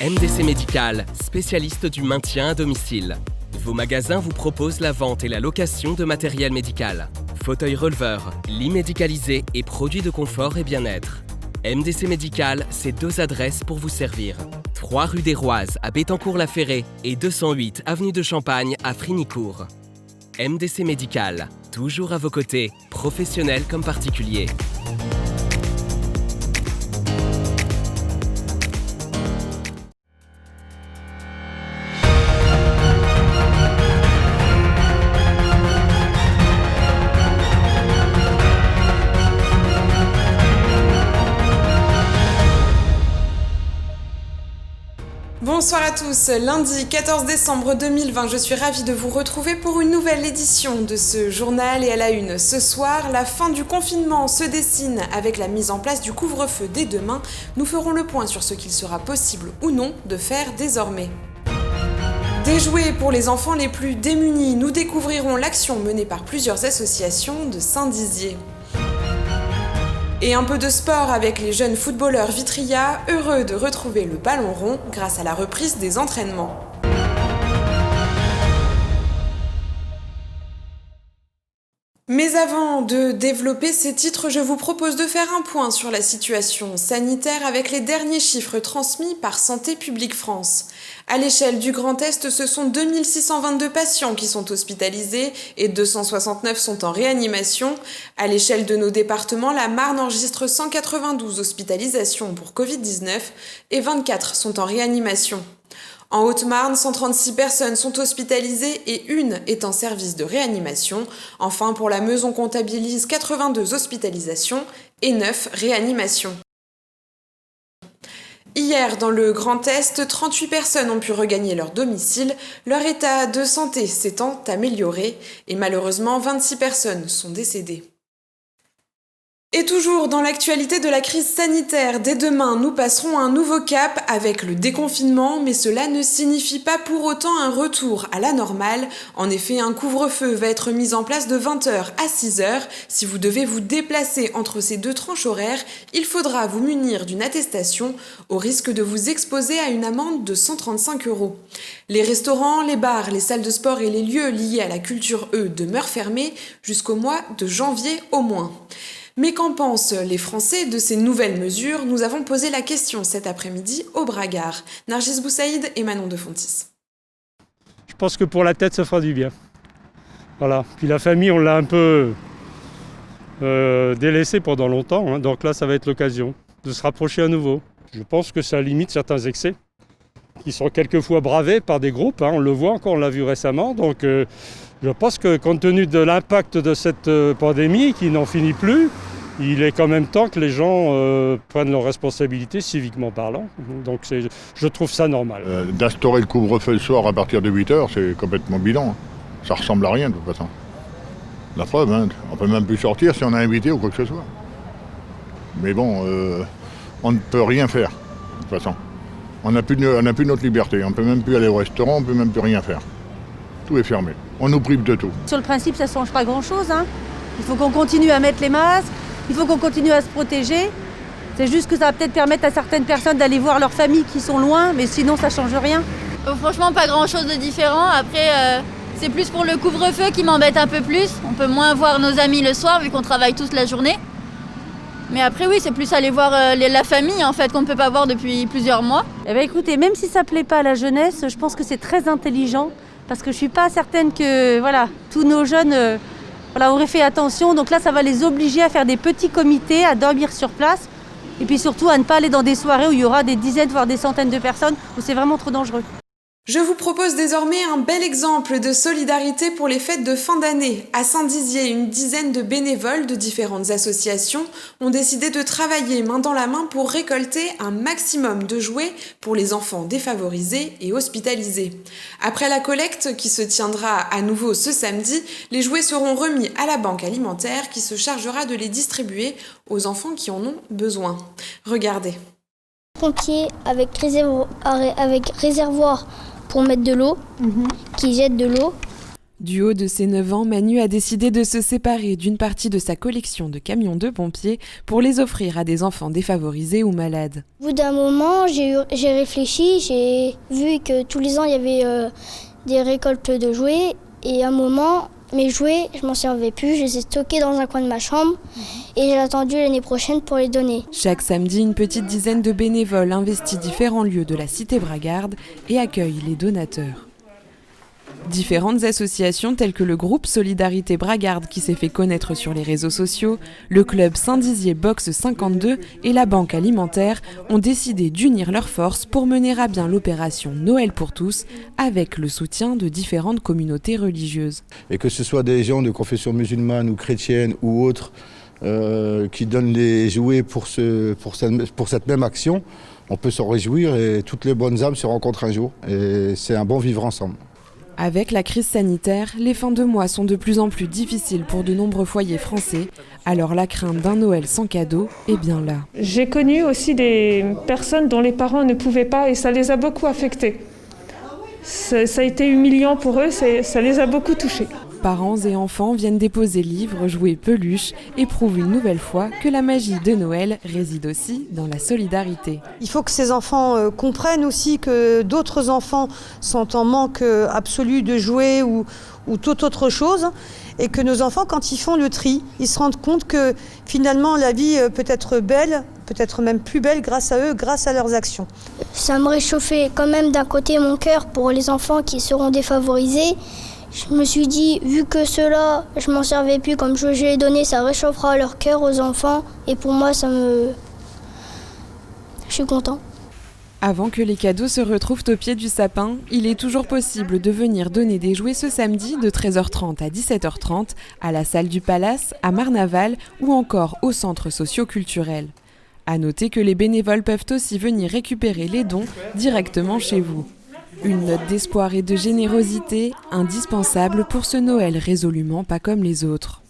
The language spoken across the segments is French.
MDC Médical, spécialiste du maintien à domicile. Vos magasins vous proposent la vente et la location de matériel médical. Fauteuil releveur, lits médicalisés et produits de confort et bien-être. MDC Médical, c'est 2 adresses pour vous servir. 3 rue des Roises à Bettencourt-la-Ferrée et 208 avenue de Champagne à Frignicourt. MDC Médical, toujours à vos côtés, professionnels comme particuliers. Bonsoir à tous, lundi 14 décembre 2020, je suis ravie de vous retrouver pour une nouvelle édition de ce journal et à la une. Ce soir, la fin du confinement se dessine avec la mise en place du couvre-feu dès demain. Nous ferons le point sur ce qu'il sera possible ou non de faire désormais. Des jouets pour les enfants les plus démunis, nous découvrirons l'action menée par plusieurs associations de Saint-Dizier. Et un peu de sport avec les jeunes footballeurs Vitria, heureux de retrouver le ballon rond grâce à la reprise des entraînements. Mais avant de développer ces titres, je vous propose de faire un point sur la situation sanitaire avec les derniers chiffres transmis par Santé publique France. À l'échelle du Grand Est, ce sont 2622 patients qui sont hospitalisés et 269 sont en réanimation. À l'échelle de nos départements, la Marne enregistre 192 hospitalisations pour Covid-19 et 24 sont en réanimation. En Haute-Marne, 136 personnes sont hospitalisées et une est en service de réanimation. Enfin, pour la Meuse, on comptabilise 82 hospitalisations et 9 réanimations. Hier, dans le Grand Est, 38 personnes ont pu regagner leur domicile, leur état de santé s'étant amélioré et malheureusement 26 personnes sont décédées. Et toujours dans l'actualité de la crise sanitaire, dès demain, nous passerons un nouveau cap avec le déconfinement, mais cela ne signifie pas pour autant un retour à la normale. En effet, un couvre-feu va être mis en place de 20h à 6h. Si vous devez vous déplacer entre ces 2 tranches horaires, il faudra vous munir d'une attestation au risque de vous exposer à une amende de 135 €. Les restaurants, les bars, les salles de sport et les lieux liés à la culture, eux, demeurent fermés jusqu'au mois de janvier au moins. Mais qu'en pensent les Français de ces nouvelles mesures? Nous avons posé la question cet après-midi au Bragard. Nargis Boussaïd et Manon de Fontis. Je pense que pour la tête, ça fera du bien. Voilà. Puis la famille, on l'a un peu délaissée pendant longtemps, hein. Donc là, ça va être l'occasion de se rapprocher à nouveau. Je pense que ça limite certains excès qui sont quelquefois bravés par des groupes, hein. On le voit encore, on l'a vu récemment. Donc je pense que compte tenu de l'impact de cette pandémie qui n'en finit plus, il est quand même temps que les gens prennent leurs responsabilités civiquement parlant. Donc je trouve ça normal. D'instaurer le couvre-feu le soir à partir de 8h, c'est complètement bidon. Ça ressemble à rien de toute façon. La preuve, hein, on peut même plus sortir si on est invité ou quoi que ce soit. Mais bon, on ne peut rien faire de toute façon. On n'a plus notre liberté. On ne peut même plus aller au restaurant, on ne peut même plus rien faire. Tout est fermé. On nous prive de tout. Sur le principe, ça ne change pas grand-chose, hein. Il faut qu'on continue à mettre les masques, il faut qu'on continue à se protéger. C'est juste que ça va peut-être permettre à certaines personnes d'aller voir leurs familles qui sont loin, mais sinon ça ne change rien. Franchement, pas grand-chose de différent. Après, c'est plus pour le couvre-feu qui m'embête un peu plus. On peut moins voir nos amis le soir vu qu'on travaille toute la journée. Mais après, oui, c'est plus aller voir la famille en fait qu'on ne peut pas voir depuis plusieurs mois. Eh bien, écoutez, même si ça ne plaît pas à la jeunesse, je pense que c'est très intelligent. Parce que je ne suis pas certaine que tous nos jeunes auraient fait attention. Donc là, ça va les obliger à faire des petits comités, à dormir sur place. Et puis surtout, à ne pas aller dans des soirées où il y aura des dizaines, voire des centaines de personnes, où c'est vraiment trop dangereux. Je vous propose désormais un bel exemple de solidarité pour les fêtes de fin d'année. À Saint-Dizier, une dizaine de bénévoles de différentes associations ont décidé de travailler main dans la main pour récolter un maximum de jouets pour les enfants défavorisés et hospitalisés. Après la collecte qui se tiendra à nouveau ce samedi, les jouets seront remis à la banque alimentaire qui se chargera de les distribuer aux enfants qui en ont besoin. Regardez. Pompier avec réservoir pour mettre de l'eau, qui jette de l'eau. Du haut de ses 9 ans, Manu a décidé de se séparer d'une partie de sa collection de camions de pompiers pour les offrir à des enfants défavorisés ou malades. Au bout d'un moment, j'ai réfléchi, j'ai vu que tous les ans il y avait des récoltes de jouets et à un moment, mes jouets, je m'en servais plus, je les ai stockés dans un coin de ma chambre et j'ai attendu l'année prochaine pour les donner. Chaque samedi, une petite dizaine de bénévoles investit différents lieux de la cité bragarde et accueillent les donateurs. Différentes associations telles que le groupe Solidarité Bragarde qui s'est fait connaître sur les réseaux sociaux, le club Saint-Dizier Box 52 et la Banque Alimentaire ont décidé d'unir leurs forces pour mener à bien l'opération Noël pour tous avec le soutien de différentes communautés religieuses. Et que ce soit des gens de confession musulmane ou chrétienne ou autres qui donnent les jouets pour cette même action, on peut s'en réjouir et toutes les bonnes âmes se rencontrent un jour et c'est un bon vivre ensemble. Avec la crise sanitaire, les fins de mois sont de plus en plus difficiles pour de nombreux foyers français, alors la crainte d'un Noël sans cadeau est bien là. J'ai connu aussi des personnes dont les parents ne pouvaient pas et ça les a beaucoup affectés. Ça a été humiliant pour eux, ça les a beaucoup touchés. Parents et enfants viennent déposer livres, jouets, peluches et prouvent une nouvelle fois que la magie de Noël réside aussi dans la solidarité. Il faut que ces enfants comprennent aussi que d'autres enfants sont en manque absolu de jouets ou toute autre chose et que nos enfants, quand ils font le tri, ils se rendent compte que finalement la vie peut être belle, peut-être même plus belle grâce à eux, grâce à leurs actions. Ça me réchauffait quand même d'un côté mon cœur pour les enfants qui seront défavorisés. Je me suis dit, vu que ceux-là, je m'en servais plus comme je l'ai donné, ça réchauffera leur cœur aux enfants. Et pour moi, je suis content. Avant que les cadeaux se retrouvent au pied du sapin, il est toujours possible de venir donner des jouets ce samedi de 13h30 à 17h30 à la salle du Palace, à Marnaval ou encore au centre socio-culturel. À noter que les bénévoles peuvent aussi venir récupérer les dons directement chez vous. Une note d'espoir et de générosité indispensable pour ce Noël résolument pas comme les autres.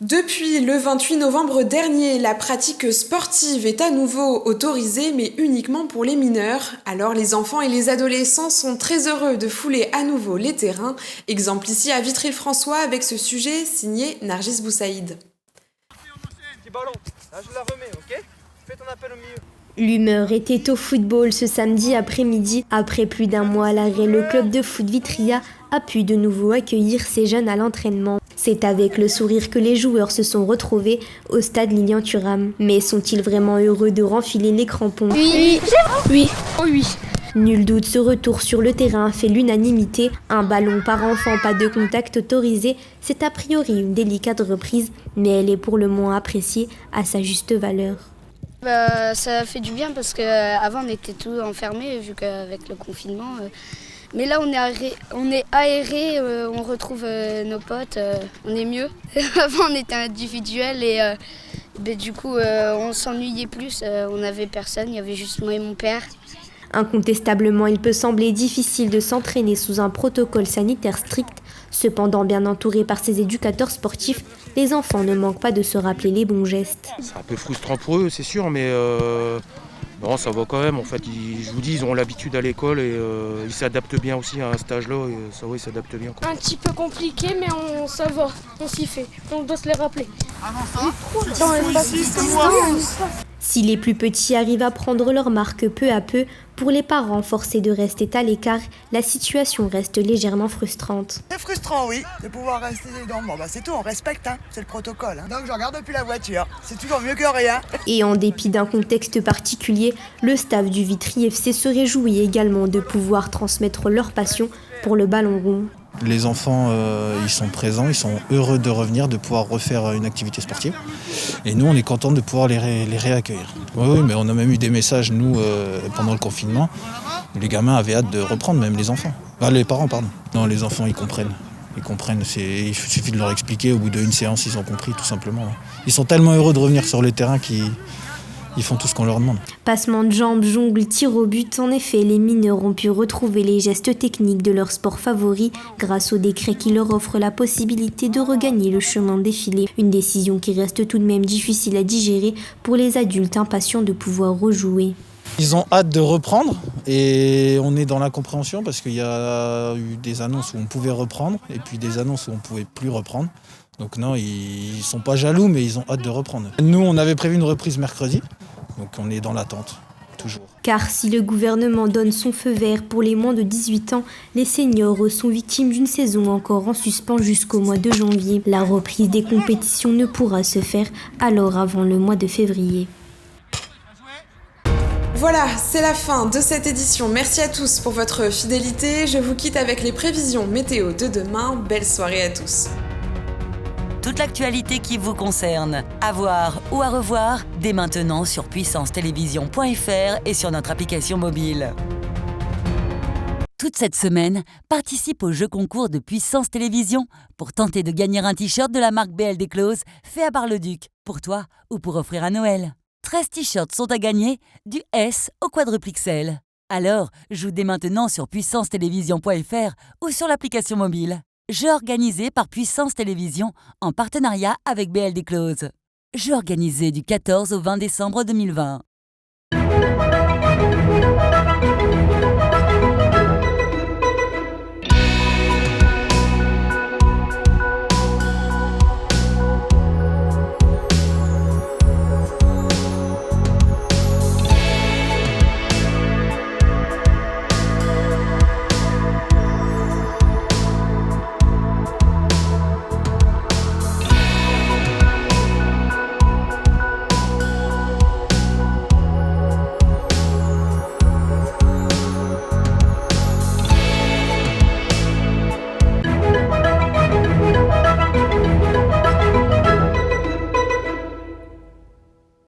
Depuis le 28 novembre dernier, la pratique sportive est à nouveau autorisée, mais uniquement pour les mineurs. Alors les enfants et les adolescents sont très heureux de fouler à nouveau les terrains. Exemple ici à Vitry-le-François avec ce sujet signé Nargis Boussaïd. Petit ballon, là je la remets, ok ? Fais ton appel au milieu. L'humeur était au football ce samedi après-midi. Après plus d'un mois à l'arrêt, le club de foot Vitria a pu de nouveau accueillir ses jeunes à l'entraînement. C'est avec le sourire que les joueurs se sont retrouvés au stade Lilian Thuram. Mais sont-ils vraiment heureux de renfiler les crampons ? Oui. Nul doute, ce retour sur le terrain fait l'unanimité. Un ballon par enfant, pas de contact autorisé, c'est a priori une délicate reprise, mais elle est pour le moins appréciée à sa juste valeur. Ça fait du bien parce qu'avant on était tous enfermés vu qu'avec le confinement. Mais là on est aéré, on retrouve nos potes, on est mieux. Avant on était individuel et du coup on s'ennuyait plus, on n'avait personne, il y avait juste moi et mon père. Incontestablement, il peut sembler difficile de s'entraîner sous un protocole sanitaire strict. Cependant, bien entourés par ses éducateurs sportifs, les enfants ne manquent pas de se rappeler les bons gestes. C'est un peu frustrant pour eux, c'est sûr, mais non, ça va quand même. En fait, je vous dis, ils ont l'habitude à l'école et ils s'adaptent bien aussi à un stage-là. Et ça, oui, ils s'adaptent bien. Un petit peu compliqué, mais ça va, on s'y fait. On doit se les rappeler. Si les plus petits arrivent à prendre leur marque peu à peu, pour les parents forcés de rester à l'écart, la situation reste légèrement frustrante. C'est frustrant, oui, de pouvoir rester dedans. Bon, c'est tout, on respecte, c'est le protocole. Donc je regarde depuis la voiture, c'est toujours mieux que rien. Et en dépit d'un contexte particulier, le staff du Vitry FC se réjouit également de pouvoir transmettre leur passion pour le ballon rond. Les enfants, ils sont présents, ils sont heureux de revenir, de pouvoir refaire une activité sportive. Et nous, on est contents de pouvoir les réaccueillir. Oui, mais on a même eu des messages, nous, pendant le confinement. Les gamins avaient hâte de reprendre, même les enfants. Les parents, pardon. Non, les enfants, ils comprennent. Il suffit de leur expliquer. Au bout d'une séance, ils ont compris, tout simplement. Ils sont tellement heureux de revenir sur le terrain qu'ils font tout ce qu'on leur demande. Passement de jambes, jongle, tir au but. En effet, les mineurs ont pu retrouver les gestes techniques de leur sport favori grâce au décret qui leur offre la possibilité de regagner le chemin défilé. Une décision qui reste tout de même difficile à digérer pour les adultes impatients de pouvoir rejouer. Ils ont hâte de reprendre et on est dans l'incompréhension parce qu'il y a eu des annonces où on pouvait reprendre et puis des annonces où on ne pouvait plus reprendre. Donc non, ils ne sont pas jaloux, mais ils ont hâte de reprendre. Nous, on avait prévu une reprise mercredi, donc on est dans l'attente, toujours. Car si le gouvernement donne son feu vert pour les moins de 18 ans, les seniors sont victimes d'une saison encore en suspens jusqu'au mois de janvier. La reprise des compétitions ne pourra se faire alors avant le mois de février. Voilà, c'est la fin de cette édition. Merci à tous pour votre fidélité. Je vous quitte avec les prévisions météo de demain. Belle soirée à tous. Toute l'actualité qui vous concerne, à voir ou à revoir, dès maintenant sur puissancetélévision.fr et sur notre application mobile. Toute cette semaine, participe au jeu concours de Puissance Télévision pour tenter de gagner un t-shirt de la marque BL Clothes fait à Bar-le-Duc, pour toi ou pour offrir à Noël. 13 t-shirts sont à gagner, du S au quadruple XL. Alors, joue dès maintenant sur puissancetélévision.fr ou sur l'application mobile. Jeu organisé par Puissance Télévision en partenariat avec BL Clothes. Jeu organisé du 14 au 20 décembre 2020.